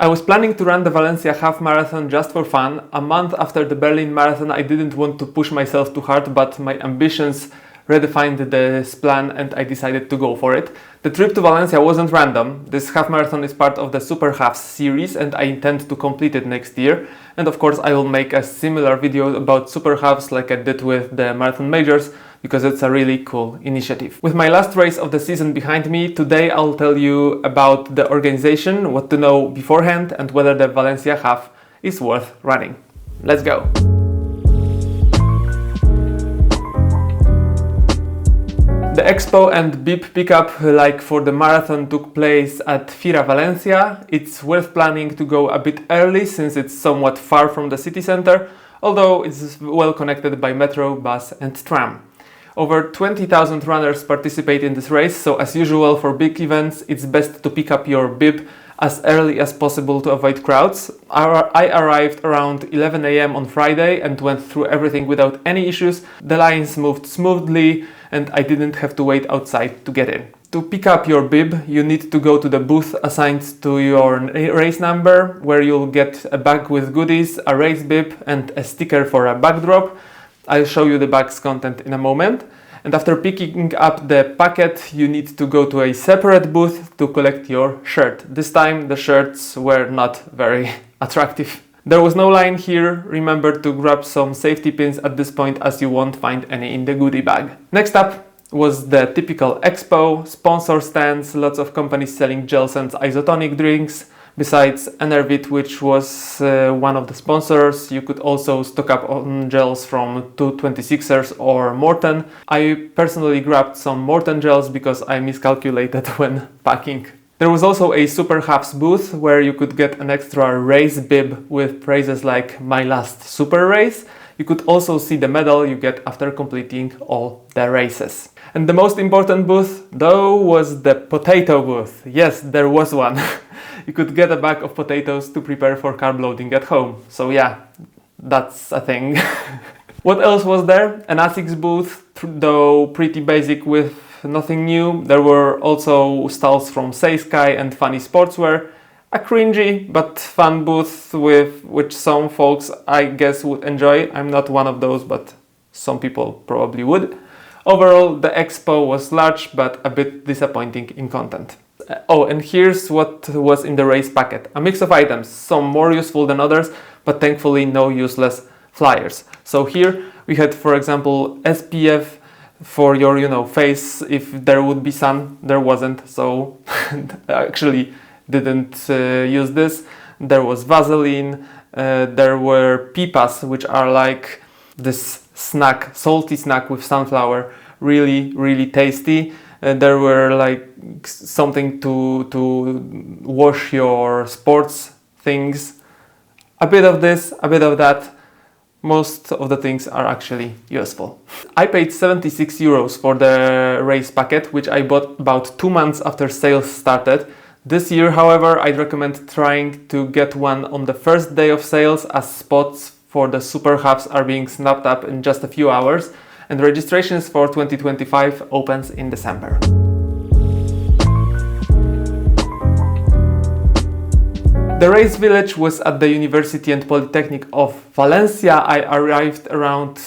I was planning to run the Valencia Half Marathon just for fun. A month after the Berlin Marathon, I didn't want to push myself too hard, but my ambitions redefined this plan and I decided to go for it. The trip to Valencia wasn't random. This half marathon is part of the Super Halves series and I intend to complete it next year. And of course I will make a similar video about Super Halves like I did with the Marathon Majors, because it's a really cool initiative. With my last race of the season behind me, today I'll tell you about the organization, what to know beforehand, and whether the Valencia Half is worth running. Let's go! The Expo and bib pickup, like for the marathon, took place at Fira Valencia. It's worth planning to go a bit early since it's somewhat far from the city center, although it's well connected by metro, bus and tram. Over 20,000 runners participate in this race, so as usual for big events, it's best to pick up your bib as early as possible to avoid crowds. I arrived around 11 AM on Friday and went through everything without any issues. The lines moved smoothly and I didn't have to wait outside to get in. To pick up your bib, you need to go to the booth assigned to your race number, where you'll get a bag with goodies, a race bib and a sticker for a backdrop. I'll show you the bag's content in a moment. And after picking up the packet, you need to go to a separate booth to collect your shirt. This time the shirts were not very attractive. There was no line here. Remember to grab some safety pins at this point, as you won't find any in the goodie bag. Next up was the typical Expo, sponsor stands, lots of companies selling gels and isotonic drinks. Besides Enervit, which was one of the sponsors, you could also stock up on gels from 226ers or Morten. I personally grabbed some Morten gels because I miscalculated when packing. There was also a Super Halves booth where you could get an extra race bib with phrases like "My last super race." You could also see the medal you get after completing all the races. And the most important booth, though, was the potato booth. Yes, there was one. You could get a bag of potatoes to prepare for carb loading at home. So yeah, that's a thing. What else was there? An ASICS booth, though pretty basic with nothing new. There were also stalls from Say Sky and Funny Sportswear. A cringy but fun booth with which some folks I guess would enjoy. I'm not one of those, but some people probably would. Overall, the Expo was large but a bit disappointing in content. Oh, and here's what was in the race packet. A mix of items, some more useful than others, but thankfully no useless flyers. So here we had, for example, SPF for your, face if there would be sun. There wasn't, so actually didn't use this. There was Vaseline, there were pipas, which are like this snack, salty snack with sunflower, really tasty. There were like something to wash your sports things. A bit of this, a bit of that. Most of the things are actually useful. I paid 76 euros for the race packet, which I bought about 2 months after sales started. This year, however, I'd recommend trying to get one on the first day of sales, as spots for the Super Halves are being snapped up in just a few hours, and registrations for 2025 opens in December. The race village was at the University and Polytechnic of Valencia. I arrived around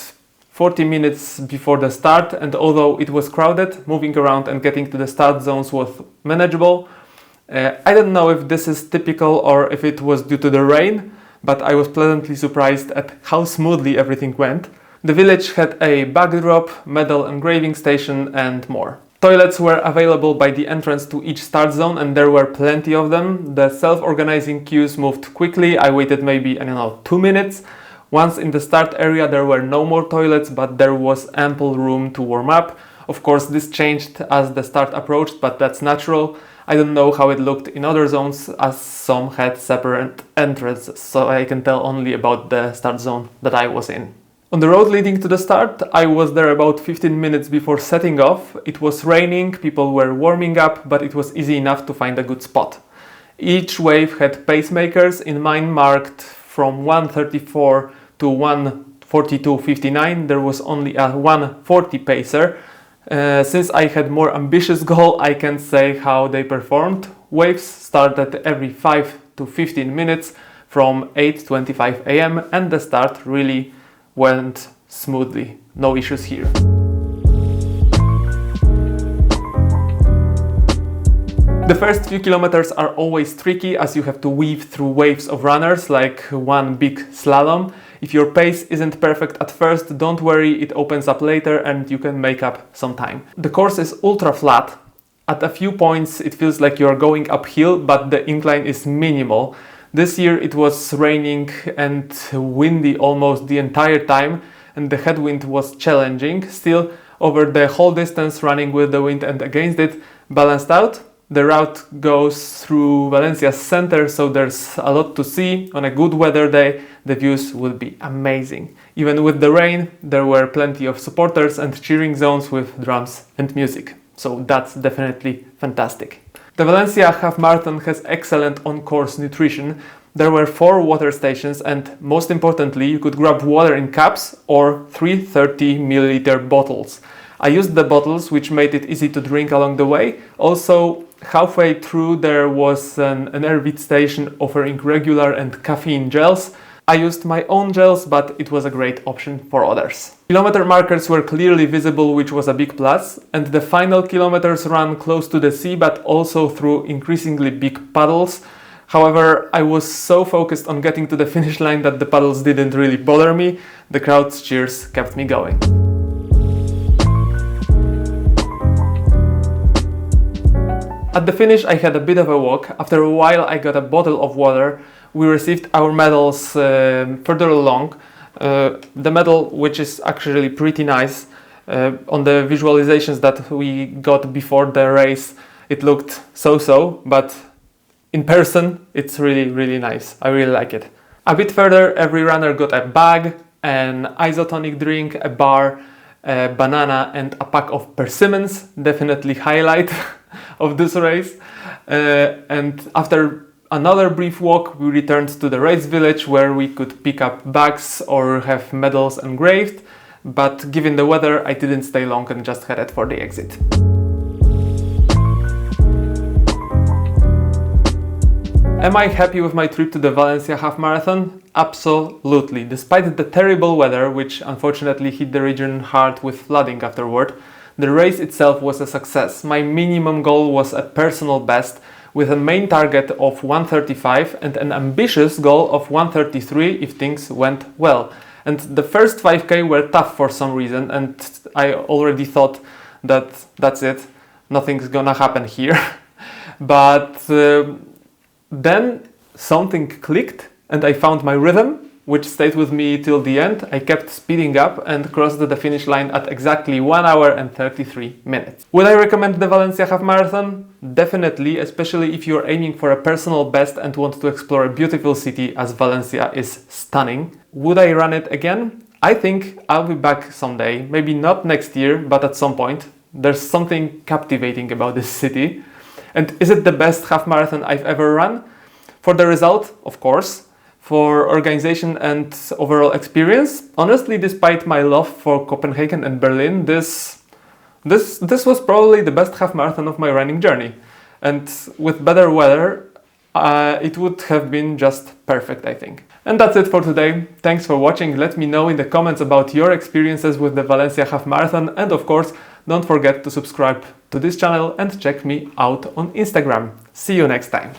40 minutes before the start, and although it was crowded, moving around and getting to the start zones was manageable. I don't know if this is typical or if it was due to the rain, but I was pleasantly surprised at how smoothly everything went. The village had a backdrop, medal engraving station and more. Toilets were available by the entrance to each start zone, and there were plenty of them. The self-organizing queues moved quickly. I waited maybe, 2 minutes. Once in the start area there were no more toilets, but there was ample room to warm up. Of course, this changed as the start approached, but that's natural. I don't know how it looked in other zones, as some had separate entrances, so I can tell only about the start zone that I was in. On the road leading to the start, I was there about 15 minutes before setting off. It was raining, people were warming up, but it was easy enough to find a good spot. Each wave had pacemakers, in mine marked from 134 to 142.59. There was only a 140 pacer. Since I had more ambitious goal, I can say how they performed. Waves started every 5 to 15 minutes from 8:25 a.m. and the start really went smoothly. No issues here. The first few kilometers are always tricky as you have to weave through waves of runners like one big slalom. If your pace isn't perfect at first, don't worry, it opens up later and you can make up some time. The course is ultra flat. At a few points it feels like you're going uphill, but the incline is minimal. This year it was raining and windy almost the entire time, and the headwind was challenging. Still, over the whole distance, running with the wind and against it, balanced out. The route goes through Valencia's center, so there's a lot to see. On a good weather day, the views will be amazing. Even with the rain, there were plenty of supporters and cheering zones with drums and music. So that's definitely fantastic. The Valencia Half Marathon has excellent on-course nutrition. There were 4 water stations and, most importantly, you could grab water in cups or 3 30-milliliter bottles. I used the bottles, which made it easy to drink along the way. Also, halfway through there was an Ervit station offering regular and caffeine gels. I used my own gels, but it was a great option for others. Kilometer markers were clearly visible, which was a big plus, and the final kilometers ran close to the sea, but also through increasingly big puddles. However, I was so focused on getting to the finish line that the puddles didn't really bother me. The crowd's cheers kept me going. At the finish I had a bit of a walk. After a while I got a bottle of water. We received our medals further along. The medal, which is actually pretty nice, on the visualizations that we got before the race it looked so-so, but in person it's really nice. I really like it. A bit further, every runner got a bag, an isotonic drink, a bar, a banana and a pack of persimmons. Definitely highlight of this race. And after another brief walk we returned to the race village where we could pick up bags or have medals engraved, but given the weather I didn't stay long and just headed for the exit. Am I happy with my trip to the Valencia Half Marathon? Absolutely. Despite the terrible weather, which unfortunately hit the region hard with flooding afterward, the race itself was a success. My minimum goal was a personal best, with a main target of 1:35 and an ambitious goal of 1:33 if things went well. And the first 5k were tough for some reason, and I already thought that that's it, nothing's gonna happen here. But then something clicked and I found my rhythm, which stayed with me till the end. I kept speeding up and crossed the finish line at exactly 1 hour and 33 minutes. Would I recommend the Valencia Half Marathon? Definitely, especially if you're aiming for a personal best and want to explore a beautiful city, as Valencia is stunning. Would I run it again? I think I'll be back someday, maybe not next year, but at some point. There's something captivating about this city. And is it the best half marathon I've ever run? For the result, of course. For organization and overall experience, honestly, despite my love for Copenhagen and Berlin, this was probably the best half marathon of my running journey. And with better weather, it would have been just perfect, I think. And that's it for today. Thanks for watching. Let me know in the comments about your experiences with the Valencia Half Marathon. And of course, don't forget to subscribe to this channel and check me out on Instagram. See you next time.